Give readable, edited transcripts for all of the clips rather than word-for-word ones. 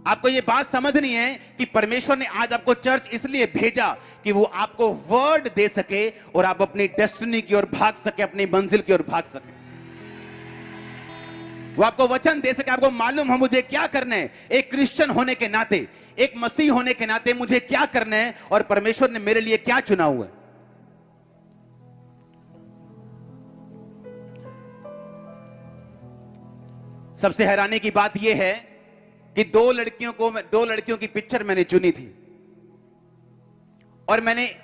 आपको ये बात समझनी है कि परमेश्वर ने आज आपको चर्च इसलिए भेजा कि वो आपको वर्ड दे सके और आप अपनी डेस्टिनी की ओर भाग सके, अपनी मंजिल की ओर भाग सके। वो आपको वचन दे सके, आपको मालूम हो मुझे क्या करना है, एक क्रिश्चियन होने के नाते, एक मसीह होने के नाते मुझे क्या करना है और परमेश्वर ने मेरे लिए क्या चुना हुआ है। सबसे हैरानी की बात यह है कि दो लड़कियों की पिक्चर मैंने चुनी थी और मैंने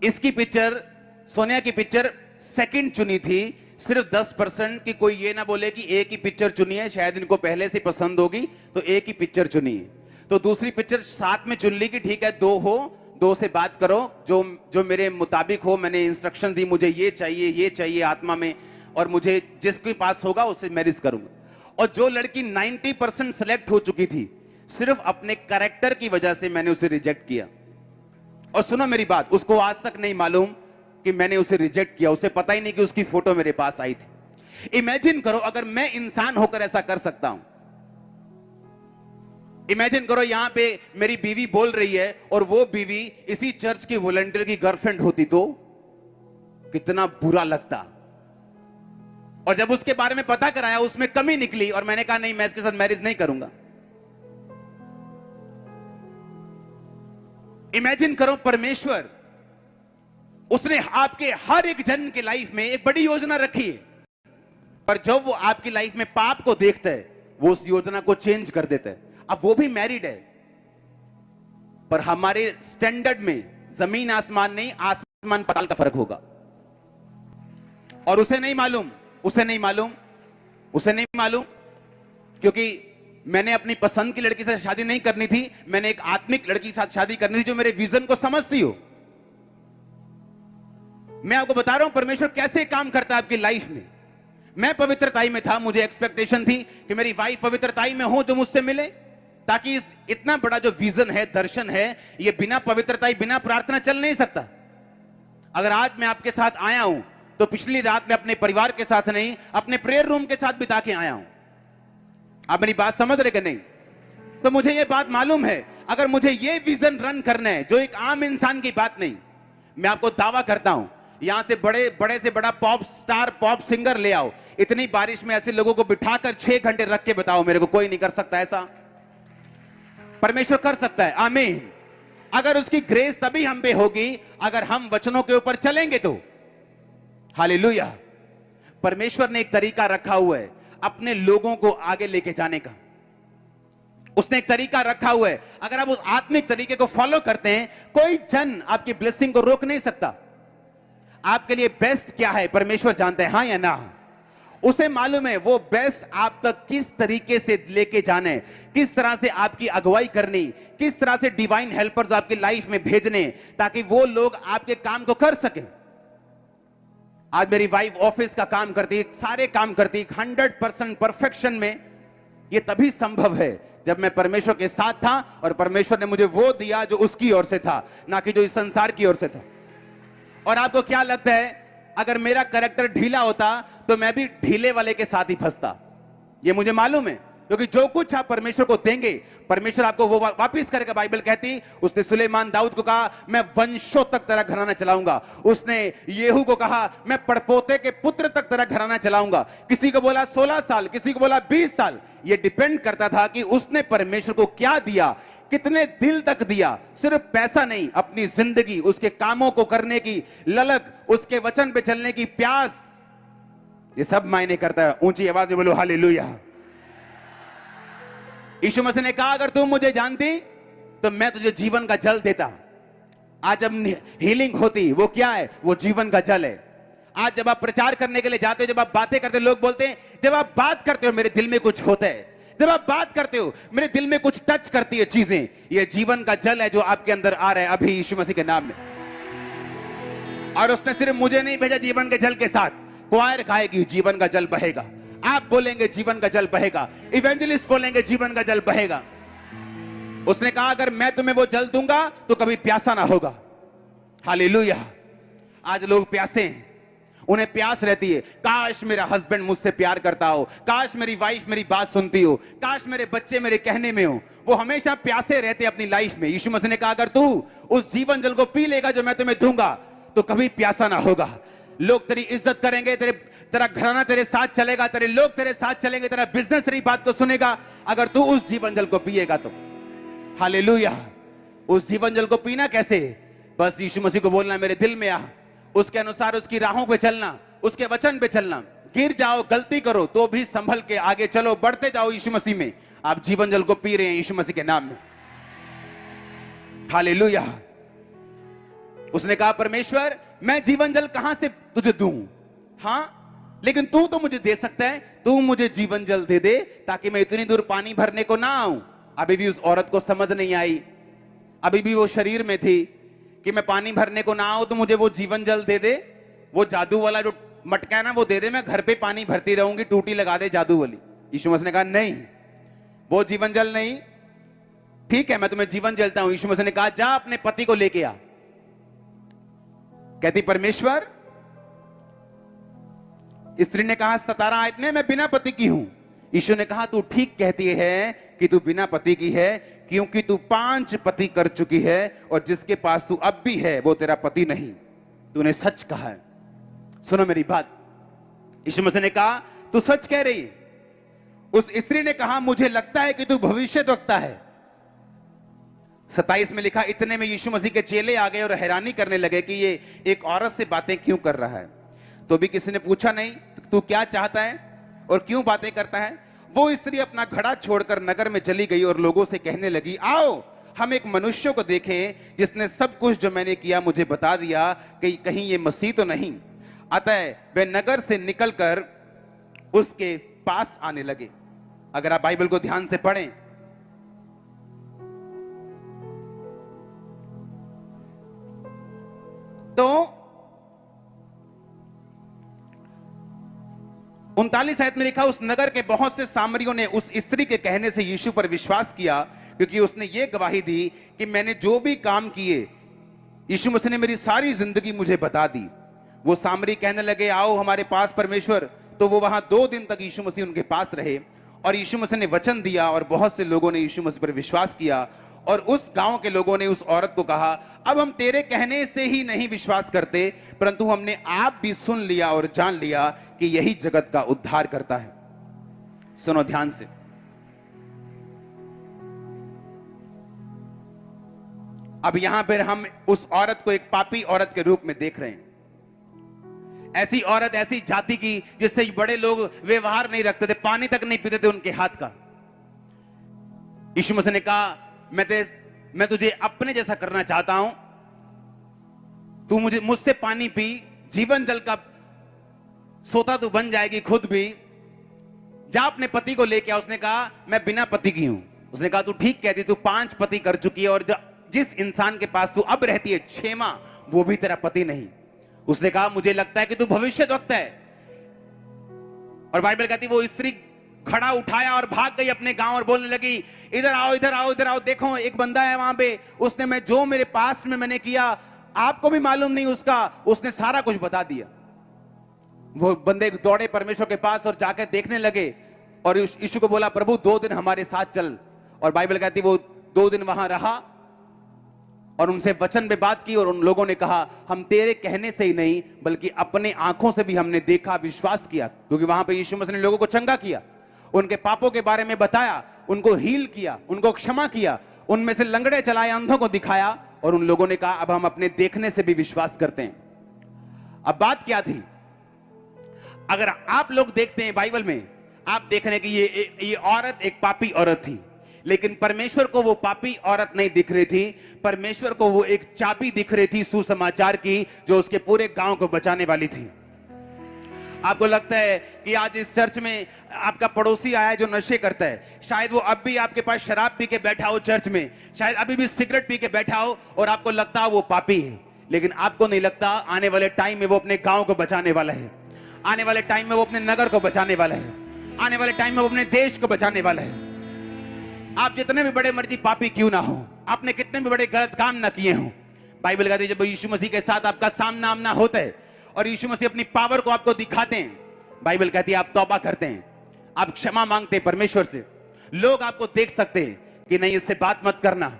इसकी पिक्चर, सोनिया की पिक्चर सेकंड चुनी थी। सिर्फ 10% कि कोई ये ना बोले कि एक ही पिक्चर चुनी है, शायद इनको पहले से पसंद होगी तो एक ही पिक्चर चुनी है। तो दूसरी पिक्चर साथ में चुन ली कि ठीक है, दो हो, दो से बात करो जो मेरे मुताबिक हो। मैंने इंस्ट्रक्शन दी, मुझे ये चाहिए आत्मा में, और मुझे जिसके पास होगा उससे मैरिज करूंगा। और जो लड़की 90% सेलेक्ट हो चुकी थी, सिर्फ अपने कैरेक्टर की वजह से मैंने उसे रिजेक्ट किया। और सुनो मेरी बात, उसको आज तक नहीं मालूम कि मैंने उसे रिजेक्ट किया, उसे पता ही नहीं कि उसकी फोटो मेरे पास आई थी। इमेजिन करो अगर मैं इंसान होकर ऐसा कर सकता हूं। इमेजिन करो यहां पे मेरी बीवी बोल रही है और वो बीवी इसी चर्च की वॉलंटियर की गर्लफ्रेंड होती तो कितना बुरा लगता। और जब उसके बारे में पता कराया उसमें कमी निकली और मैंने कहा नहीं, मैं इसके साथ मैरिज नहीं करूंगा। इमेजिन करो परमेश्वर, उसने आपके हर एक जन के लाइफ में एक बड़ी योजना रखी है, पर जब वो आपकी लाइफ में पाप को देखता है वो उस योजना को चेंज कर देता है। अब वो भी मैरिड है, पर हमारे स्टैंडर्ड में जमीन आसमान नहीं, आसमान पाताल का फर्क होगा। और उसे नहीं मालूम क्योंकि मैंने अपनी पसंद की लड़की से शादी नहीं करनी थी, मैंने एक आत्मिक लड़की के साथ शादी करनी थी जो मेरे विजन को समझती हो। मैं आपको बता रहा हूं परमेश्वर कैसे काम करता है आपकी लाइफ में। मैं पवित्रताई में था, मुझे एक्सपेक्टेशन थी कि मेरी वाइफ पवित्रताई में हो जो मुझसे मिले, ताकि इतना बड़ा जो विजन है, दर्शन है, ये बिना पवित्रताई, बिना प्रार्थना चल नहीं सकता। अगर आज मैं आपके साथ आया हूं तो पिछली रात में अपने परिवार के साथ नहीं, अपने प्रेयर रूम के साथ बिता के आया हूं। आप मेरी बात समझ रहे कि नहीं? तो मुझे यह बात मालूम है, अगर मुझे यह विजन रन करना है जो एक आम इंसान की बात नहीं, मैं आपको दावा करता हूं यहां से बड़े से बड़ा पॉप स्टार, पॉप सिंगर ले आओ, इतनी बारिश में ऐसे लोगों को बिठाकर 6 घंटे रख के बताओ मेरे को, कोई नहीं कर सकता ऐसा। परमेश्वर कर सकता है, आमीन। अगर उसकी ग्रेस तभी हम पे होगी अगर हम वचनों के ऊपर चलेंगे तो। हालेलुया। परमेश्वर ने एक तरीका रखा हुआ है अपने लोगों को आगे लेके जाने का। उसने एक तरीका रखा हुआ है, अगर आप उस आत्मिक तरीके को फॉलो करते हैं, कोई जन आपकी ब्लेसिंग को रोक नहीं सकता। आपके लिए बेस्ट क्या है परमेश्वर जानते हैं, हां या ना? उसे मालूम है वो बेस्ट आप तक किस तरीके से लेके जाने, किस तरह से आपकी अगुवाई करनी, किस तरह से डिवाइन हेल्पर्स आपकी लाइफ में भेजने, ताकि वो लोग आपके काम को कर सके। आज मेरी वाइफ ऑफिस का काम करती, सारे काम करती 100% परफेक्शन में। यह तभी संभव है जब मैं परमेश्वर के साथ था और परमेश्वर ने मुझे वो दिया जो उसकी ओर से था, ना कि जो इस संसार की ओर से था। और आपको क्या लगता है, अगर मेरा कैरेक्टर ढीला होता तो मैं भी ढीले वाले के साथ ही फंसता? ये मुझे मालूम है, क्योंकि जो कुछ आप परमेश्वर को देंगे परमेश्वर आपको वो वापिस करेगा। बाइबल कहती, उसने सुलेमान दाऊद को कहा मैं वंशों तक तेरा घराना चलाऊंगा। उसने येहू को कहा मैं पड़पोते के पुत्र तक तेरा घराना चलाऊंगा। किसी को बोला 16 साल, किसी को बोला 20 साल। ये डिपेंड करता था कि उसने परमेश्वर को क्या दिया, कितने दिल तक दिया। सिर्फ पैसा नहीं, अपनी जिंदगी, उसके कामों को करने की ललक, उसके वचन पे चलने की प्यास, ये सब मायने करता है। ऊंची आवाज में बोलो हालेलुया। यीशु मसीह ने कहा अगर तुम मुझे जानती तो मैं तुझे जीवन का जल देता। आज जब हीलिंग होती, वो क्या है? वो जीवन का जल है। आज जब आप प्रचार करने के लिए जाते हो, जब आप बातें करते हो, लोग बोलते हैं जब आप बात करते हो मेरे दिल में कुछ होता है, जब आप बात करते हो मेरे दिल में कुछ टच करती है चीजें। ये जीवन का जल है जो आपके अंदर आ रहा है अभी यीशु मसीह के नाम में। और उसने सिर्फ मुझे नहीं भेजा जीवन के जल के साथ, क्वायर गाएगी जीवन का जल बहेगा, आप बोलेंगे जीवन का जल बहेगा, इवेंजलिस्ट बोलेंगे जीवन का जल बहेगा। उसने कहा अगर मैं तुम्हें वो जल दूंगा तो कभी प्यासा ना होगा। हालेलुया। आज लोग प्यासे हैं, उन्हें प्यास रहती है, काश मेरा हस्बैंड मुझसे प्यार करता हो, काश मेरी वाइफ मेरी बात सुनती हो, काश मेरे बच्चे मेरे कहने में हो। वो हमेशा प्यासे रहते अपनी लाइफ में। यीशु मसीह ने कहा अगर तू उस जीवन जल को पी लेगा जो मैं तुम्हें दूंगा तो कभी प्यासा ना होगा। लोग तेरी इज्जत करेंगे, तेरा घराना तेरे साथ चलेगा, तेरे लोग तेरे साथ चलेंगे, तेरा बिजनेस तेरी बात को सुनेगा अगर तू उस जीवन जल को पिएगा तो। हालेलुया। उस जीवन जल को पीना कैसे? बस यीशु मसीह को बोलना मेरे दिल में आ, उसके अनुसार उसकी राहों पे चलना, उसके वचन पे चलना। गिर जाओ, गलती करो तो भी संभल के आगे चलो, बढ़ते जाओ यीशु मसीह में। आप जीवन जल को पी रहे हैं यीशु मसीह के नाम में। हालेलुया। उसने कहा परमेश्वर मैं जीवन जल कहां से तुझे दूं? हां लेकिन तू तो मुझे दे सकता है, तू मुझे जीवन जल दे दे ताकि मैं इतनी दूर पानी भरने को ना आऊं। अभी भी उस औरत को समझ नहीं आई, अभी भी वो शरीर में थी कि मैं पानी भरने को ना आऊं तो मुझे वो जीवन जल दे दे, वो जादू वाला जो मटका है ना वो दे दे, मैं घर पे पानी भरती रहूंगी, टूटी लगा दे जादू वाली। यीशु मसीह ने कहा नहीं, वो जीवन जल नहीं। ठीक है मैं तुम्हें जीवन जलता हूं। यीशु मसीह ने कहा जा अपने पति को लेके आ। कहती परमेश्वर, स्त्री ने कहा 17 आयत में मैं बिना पति की हूं। यीशु ने कहा तू ठीक कहती है कि तू बिना पति की है, क्योंकि तू 5 पति कर चुकी है और जिसके पास तू अब भी है वो तेरा पति नहीं। तूने सच कहा है। सुनो मेरी बात। यीशु मसीह ने कहा तू सच कह रही है। उस स्त्री ने कहा मुझे लगता है कि तू भविष्यद्वक्ता है। 27 में लिखा इतने में यीशु मसीह के चेले आ गए और हैरानी करने लगे कि ये एक औरत से बातें क्यों कर रहा है। तो भी किसी ने पूछा नहीं तू क्या चाहता है और क्यों बातें करता है। वो स्त्री अपना घड़ा छोड़कर नगर में चली गई और लोगों से कहने लगी आओ हम एक मनुष्य को देखें जिसने सब कुछ जो मैंने किया मुझे बता दिया कि कहीं ये मसीह तो नहीं। अतः वे नगर से निकलकर उसके पास आने लगे। अगर आप बाइबल को ध्यान से पढ़ें तो 39 आयत में लिखा उस नगर के बहुत से सामरियों ने उस स्त्री के कहने से यीशु पर विश्वास किया, क्योंकि उसने ये गवाही दी कि मैंने जो भी काम किए यीशु मसीह ने मेरी सारी जिंदगी मुझे बता दी। वो सामरी कहने लगे आओ हमारे पास परमेश्वर। तो वो वहां 2 दिन तक यीशु मसीह उनके पास रहे और यीशु मसीह ने वचन दिया और बहुत से लोगों ने यीशु मसीह पर विश्वास किया। और उस गांव के लोगों ने उस औरत को कहा अब हम तेरे कहने से ही नहीं विश्वास करते, परंतु हमने आप भी सुन लिया और जान लिया कि यही जगत का उद्धार करता है। सुनो ध्यान से। अब यहां पर हम उस औरत को एक पापी औरत के रूप में देख रहे हैं। ऐसी औरत, ऐसी जाति की जिससे बड़े लोग व्यवहार नहीं रखते थे, पानी तक नहीं पीते थे उनके हाथ का। यीशु मसीह ने कहा मैं तुझे अपने जैसा करना चाहता हूं, तू मुझसे पानी पी, जीवन जल का सोता तू बन जाएगी खुद भी। जा अपने पति को लेके आ। उसने कहा मैं बिना पति की हूं। उसने कहा तू ठीक कहती, तू 5 पति कर चुकी है और जिस इंसान के पास तू अब रहती है क्षेमा, वो भी तेरा पति नहीं। उसने कहा मुझे लगता है कि तू भविष्यद्वक्ता है। और बाइबल कहती वो स्त्री घड़ा उठाया और भाग गई अपने गांव और बोलने लगी इधर आओ इधर आओ इधर आओ, देखो एक बंदा है वहां पे, उसने मैं जो मेरे पास में मैंने किया आपको भी मालूम नहीं उसका, उसने सारा कुछ बता दिया। वो बंदे दौड़े परमेश्वर के पास और जाकर देखने लगे और यीशु को बोला प्रभु 2 दिन हमारे साथ चल। और बाइबल कहती वो 2 दिन वहां रहा और उनसे वचन पे बात की और उन लोगों ने कहा हम तेरे कहने से ही नहीं बल्कि अपने आंखों से भी हमने देखा, विश्वास किया। क्योंकि वहां पे यीशु मसीह ने लोगों को चंगा किया, उनके पापों के बारे में बताया, उनको हील किया, उनको क्षमा किया, उनमें से लंगड़े चलाए, अंधों को दिखाया। और उन लोगों ने कहा अब हम अपने देखने से भी विश्वास करते हैं। अब बात क्या थी? अगर आप लोग देखते हैं बाइबल में, आप देख रहे हैं कि ये औरत एक पापी औरत थी, लेकिन परमेश्वर को वो पापी औरत नहीं दिख रही थी। परमेश्वर को वो एक चाबी दिख रही थी सुसमाचार की, जो उसके पूरे गांव को बचाने वाली थी। आपको लगता है कि आज इस चर्च में आपका पड़ोसी आया जो नशे करता है, शायद वो अब भी आपके पास शराब पी के बैठा हो चर्च में, शायद अभी भी सिगरेट पी के बैठा हो और आपको लगता है वो पापी है, लेकिन आपको नहीं लगता आने वाले टाइम में वो अपने गांव को बचाने वाला है, आने वाले टाइम में वो अपने नगर को बचाने वाला है, आने वाले टाइम में वो अपने देश को बचाने वाला है। आप जितने भी बड़े मर्जी पापी क्यों ना हो, आपने कितने भी बड़े गलत काम ना किए हो, बाइबल कहती है जब यीशु मसीह के साथ आपका सामना आमना होता है और यीशु मसीह अपनी पावर को आपको दिखाते हैं, बाइबल कहती है आप तौबा करते हैं, आप क्षमा मांगते हैं परमेश्वर से, लोग आपको देख सकते हैं कि नहीं इससे बात मत करना,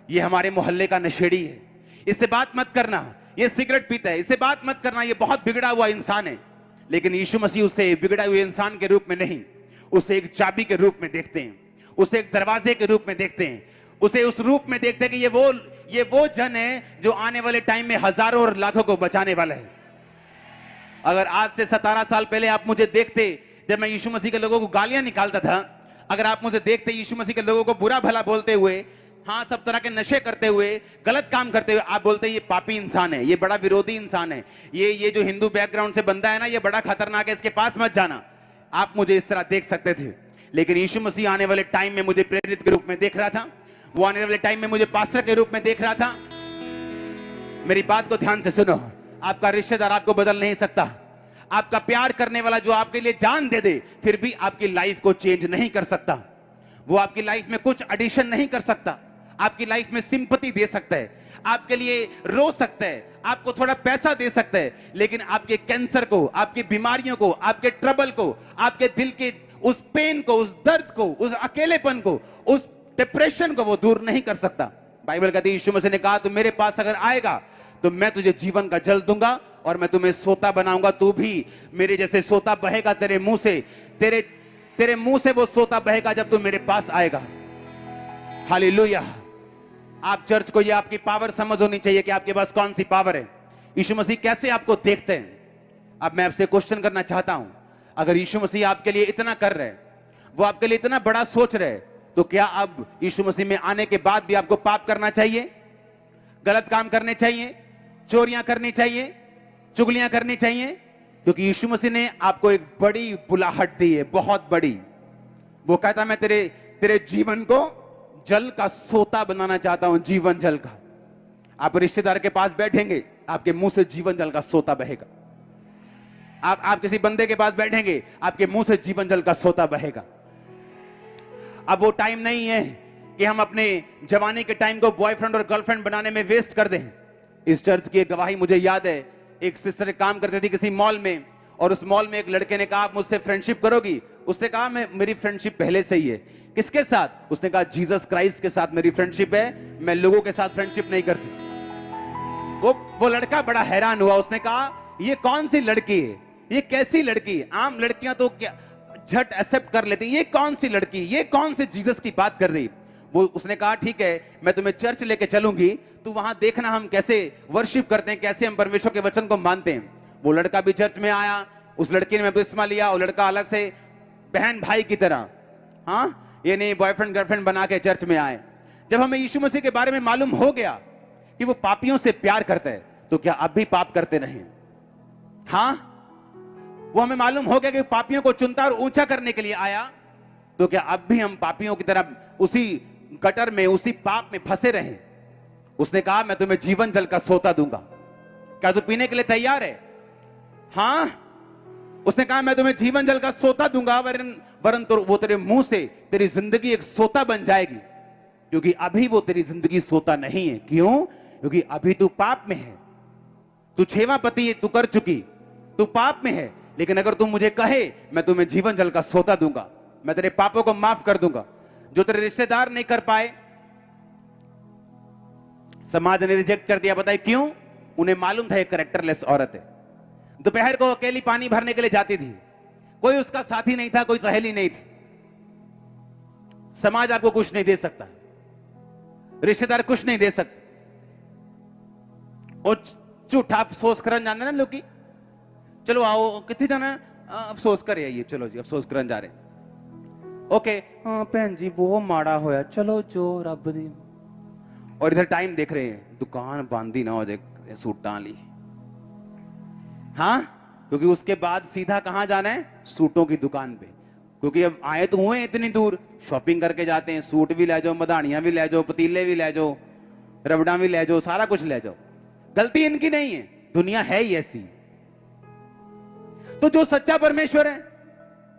ये हमारे मोहल्ले का नशेड़ी है, इससे बात मत करना, ये सिगरेट पीता है, इससे बात मत करना, ये बहुत बिगड़ा हुआ इंसान है। लेकिन यीशु मसीह उसे बिगड़ा हुए इंसान के रूप में नहीं, उसे एक चाबी के रूप में देखते हैं, उसे एक दरवाजे के रूप में देखते हैं, उसे उस रूप में देखते हैं कि ये वो जन है जो आने वाले टाइम में हजारों और लाखों को बचाने वाला है। अगर आज से 17 साल पहले आप मुझे देखते जब मैं यीशु मसीह के लोगों को गालियां निकालता था, अगर आप मुझे देखते यीशु मसीह के लोगों को बुरा भला बोलते हुए, हाँ सब तरह के नशे करते हुए, गलत काम करते हुए, आप बोलते ये पापी इंसान है, ये बड़ा विरोधी इंसान है, ये जो हिंदू बैकग्राउंड से बंदा है ना, ये बड़ा खतरनाक है, इसके पास मत जाना, आप मुझे इस तरह देख सकते थे। लेकिन यीशु मसीह आने वाले टाइम में मुझे प्रेरित के रूप में देख रहा था, वो आने वाले टाइम में मुझे पास्टर के रूप में देख रहा था। मेरी बात को ध्यान से सुनो, आपका रिश्तेदार आपको बदल नहीं सकता, आपका प्यार करने वाला जो आपके लिए जान दे दे फिर भी आपकी लाइफ को चेंज नहीं कर सकता, वो आपकी लाइफ में कुछ एडिशन नहीं कर सकता, आपकी लाइफ में सिंपैथी दे सकता है, आपके लिए रो सकता है, आपको थोड़ा पैसा दे सकता है, लेकिन आपके कैंसर को, आपकी बीमारियों को, आपके ट्रबल को, आपके दिल के उस पेन को, उस दर्द को, उस अकेलेपन को, उस डिप्रेशन को वो दूर नहीं कर सकता। बाइबल कहती है यीशु मसीह ने कहा तू मेरे पास अगर आएगा तो मैं तुझे जीवन का जल दूंगा और मैं तुम्हें सोता बनाऊंगा, तू भी मेरे जैसे सोता बहेगा तेरे मुंह से, तेरे मुंह से वो सोता बहेगा जब तू मेरे पास आएगा। हालेलुया। आप चर्च को ये आपकी पावर समझ होनी चाहिए कि आपके पास कौन सी पावर है, यीशु मसीह कैसे आपको देखते हैं। अब मैं आपसे क्वेश्चन करना चाहता हूं, अगर यीशु मसीह आपके लिए इतना कर रहे हैं, वो आपके लिए इतना बड़ा सोच रहे हैं, तो क्या अब यीशु मसीह में आने के बाद भी आपको पाप करना चाहिए, गलत काम करने चाहिए, चोरियां करनी चाहिए, चुगलियां करनी चाहिए? क्योंकि यीशु मसीह ने आपको एक बड़ी बुलाहट दी है, बहुत बड़ी। वो कहता मैं तेरे जीवन को जल का सोता बनाना चाहता हूं, जीवन जल का। आप रिश्तेदार के पास बैठेंगे, आपके मुंह से जीवन जल का सोता बहेगा। आप किसी बंदे के पास बैठेंगे, आपके मुंह से जीवन जल का सोता बहेगा। अब वो टाइम नहीं है कि हम अपने जवानी के टाइम को बॉयफ्रेंड और गर्लफ्रेंड बनाने में वेस्ट कर दें। इस चर्च की एक गवाही मुझे याद है, एक सिस्टर काम करती थी किसी मॉल में, और उस मॉल में एक लड़के ने कहा आप मुझसे फ्रेंडशिप करोगी? उसने कहा मेरी फ्रेंडशिप पहले से ही है। किसके साथ? उसने कहा जीसस क्राइस्ट के साथ मेरी फ्रेंडशिप है, मैं लोगों के साथ फ्रेंडशिप नहीं करती। वो लड़का बड़ा हैरान हुआ, उसने कहा ये कौन सी लड़की है, ये कैसी लड़की है? आम लड़कियां तो क्या झट एक्सेप्ट कर लेती, ये कौन सी लड़की, ये कौन से जीसस की बात कर रही? उसने कहा ठीक है मैं तुम्हें चर्च लेके चलूंगी, तू वहां देखना हम कैसे वर्शिप करते हैं, कैसे हम परमेश्वर के वचन को मानते हैं। वो लड़का भी चर्च में आया, उस लड़की ने बपतिस्मा लिया, और लड़का अलग से बहन भाई की तरह, हाँ ये नहीं बॉयफ्रेंड गर्लफ्रेंड बना के चर्च में आए। जब हमें यीशु मसीह के बारे में मालूम हो गया कि वो पापियों से प्यार करता है, तो क्या अब भी पाप करते नहीं? हाँ, वो हमें मालूम हो गया कि पापियों को चुनता और ऊंचा करने के लिए आया, तो क्या अब भी हम पापियों की तरह उसी गटर में, उसी पाप में फंसे रहे? उसने कहा मैं तुम्हें जीवन जल का सोता दूंगा, क्या तू पीने के लिए तैयार है? हाँ, उसने कहा मैं तुम्हें जीवन जल का सोता दूंगा, वरन तो वो तेरे मुंह से तेरी जिंदगी एक सोता बन जाएगी, क्योंकि अभी वो तेरी जिंदगी सोता नहीं है। क्यों? क्योंकि अभी तू पाप में है, तू 6वां पति तू कर चुकी, तू पाप में है। लेकिन अगर तू मुझे कहे मैं तुम्हें जीवन जल का सोता दूंगा, मैं तेरे पापों को माफ कर दूंगा, जो तेरे रिश्तेदार नहीं कर पाए, समाज ने रिजेक्ट कर दिया। बताइए क्यों? उन्हें मालूम था ये कैरेक्टरलेस औरत है। दोपहर को अकेली पानी भरने के लिए जाती थी, कोई उसका साथी नहीं था, कोई सहेली नहीं थी। समाज आपको कुछ नहीं दे सकता, रिश्तेदार कुछ नहीं दे सकते। और झूठा अफसोस करन जाते ना लोग, चलो आओ कितने जाना अफसोस कर आइए, चलो जी अफसोस करन जा रहे, ओके हाँ भैन जी वो माड़ा होया, चलो जो रब दी। और इधर टाइम देख रहे हैं, दुकान बंद ही ना हो जाए सूटां ली। हाँ, क्योंकि उसके बाद सीधा कहां जाना है? सूटों की दुकान पे, क्योंकि अब आए तो हुए इतनी दूर, शॉपिंग करके जाते हैं, सूट भी ले जाओ, मधानियां भी ले जाओ, पतीले भी ले जाओ, रबड़ा भी ले जाओ, सारा कुछ ले जाओ। गलती इनकी नहीं है, दुनिया है ही ऐसी। तो जो सच्चा परमेश्वर है,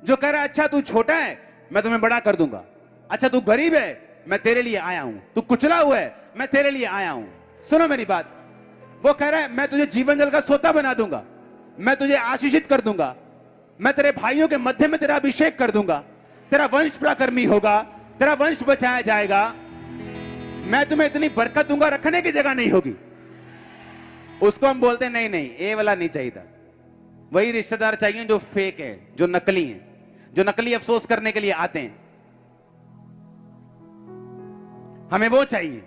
जो कह रहा है अच्छा तू छोटा है मैं तुम्हें बड़ा कर दूंगा, अच्छा तू गरीब है मैं तेरे लिए आया हूं, तू कुचला हुआ है मैं तेरे लिए आया हूं, सुनो मेरी बात। वो कह रहा है मैं तुझे जीवन जल का सोता बना दूंगा, मैं तुझे आशीषित कर दूंगा, मैं तेरे भाइयों के मध्य में तेरा अभिषेक कर दूंगा, तेरा वंश पराक्रमी होगा, तेरा वंश बचाया जाएगा, मैं तुम्हें इतनी बरकत दूंगा, रखने की जगह नहीं होगी। उसको हम बोलते हैं नहीं नहीं, ये वाला नहीं चाहिए था। वही रिश्तेदार चाहिए जो फेक है, जो नकली है, जो नकली अफसोस करने के लिए आते हैं, हमें वो चाहिए।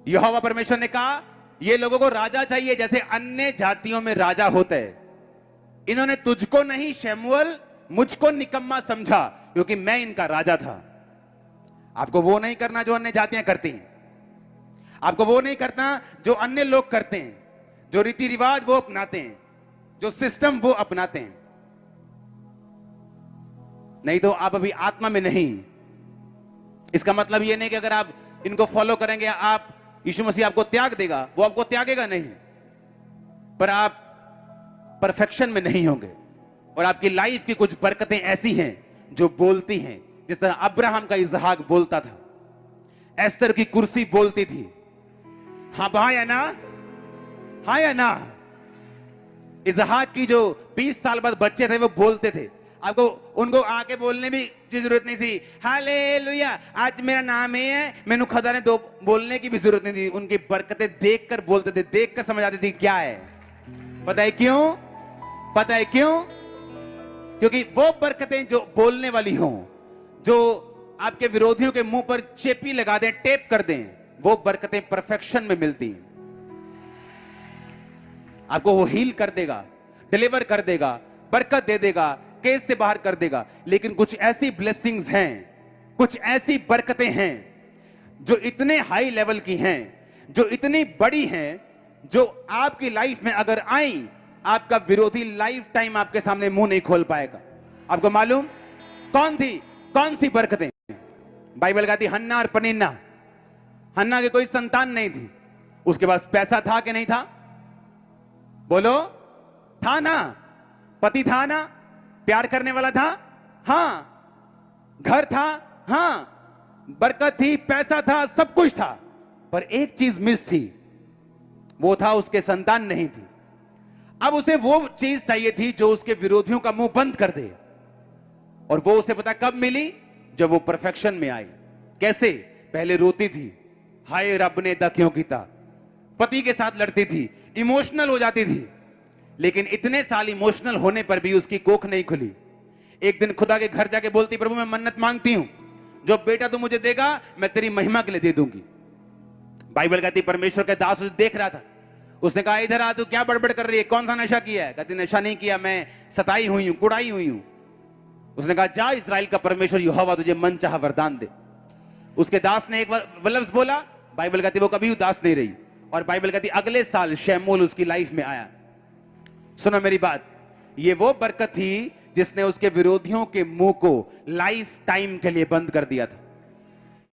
यहोवा परमेश्वर ने कहा ये लोगों को राजा चाहिए जैसे अन्य जातियों में राजा होता है। इन्होंने तुझको नहीं शमूएल, मुझको निकम्मा समझा क्योंकि मैं इनका राजा था। आपको वो नहीं करना जो अन्य जातियां करती हैं, आपको वो नहीं करना जो अन्य लोग करते हैं, जो रीति रिवाज वो अपनाते हैं, जो सिस्टम वो अपनाते हैं। नहीं तो आप अभी आत्मा में नहीं। इसका मतलब ये नहीं कि अगर आप इनको फॉलो करेंगे आप यीशु मसीह आपको त्याग देगा, वो आपको त्यागेगा नहीं, पर आप परफेक्शन में नहीं होंगे और आपकी लाइफ की कुछ बरकतें ऐसी हैं जो बोलती हैं, जिस तरह अब्राहम का इसहाक बोलता था, एस्तर की कुर्सी बोलती थी। हाँ या ना, हाँ या ना। इसहाक की जो 20 साल बाद बच्चे थे वो बोलते थे। आपको उनको आके बोलने भी की जरूरत नहीं थी, हालेलुया आज मेरा नाम है, मैनू खुदा ने दो बोलने की भी जरूरत नहीं थी। उनकी बरकतें देखकर बोलते थे, देखकर समझ आती थी क्या है। पता है क्यों? पता है क्यों? क्योंकि वो बरकतें जो बोलने वाली हों, जो आपके विरोधियों के मुंह पर चेपी लगा दें, टेप कर दें, वो बरकतें परफेक्शन में मिलती हैं। आपको वो हील कर देगा, डिलीवर कर देगा, बरकत दे देगा, केस से बाहर कर देगा। लेकिन कुछ ऐसी ब्लेसिंग्स हैं, कुछ ऐसी बरकतें हैं जो इतने हाई लेवल की हैं, जो इतनी बड़ी हैं, जो आपकी लाइफ में अगर आई, आपका विरोधी लाइफ टाइम आपके सामने मुंह नहीं खोल पाएगा। आपको मालूम कौन थी, कौन सी बरकतें? बाइबल कहती हन्ना और पनिन्ना। हन्ना की कोई संतान नहीं थी, उसके पास पैसा था कि नहीं था? बोलो, था ना? पति था ना? प्यार करने वाला था? हां। घर था? हां। बरकत थी, पैसा था, सब कुछ था, पर एक चीज मिस थी, वो था उसके संतान नहीं थी। अब उसे वो चीज चाहिए थी जो उसके विरोधियों का मुंह बंद कर दे, और वो उसे पता कब मिली? जब वो परफेक्शन में आई। कैसे? पहले रोती थी, हाय रब ने दा क्यों कीता, पति के साथ लड़ती थी, इमोशनल हो जाती थी, लेकिन इतने साल इमोशनल होने पर भी उसकी कोख नहीं खुली। एक दिन खुदा के घर जाके बोलती, प्रभु मैं मन्नत मांगती हूं, जो बेटा तू मुझे देगा मैं तेरी महिमा के लिए दे दूंगी। बाइबल कहती परमेश्वर का दास उसे देख रहा था, उसने कहा इधर आ, तू क्या बड़बड़ कर रही है, कौन सा नशा किया है? कहती नशा नहीं किया, मैं सताई हुई हूं, कुड़ाई हुई हूं। उसने कहा जा, इस्राएल का परमेश्वर यहोवा तुझे मन चाहा वरदान दे। उसके दास ने एक लफ्ज बोला, बाइबल कहती वो कभी उदास नहीं रही, और बाइबल कहती अगले साल शमूएल उसकी लाइफ में आया। सुनो मेरी बात, ये वो बरकत थी जिसने उसके विरोधियों के मुंह को लाइफ टाइम के लिए बंद कर दिया था।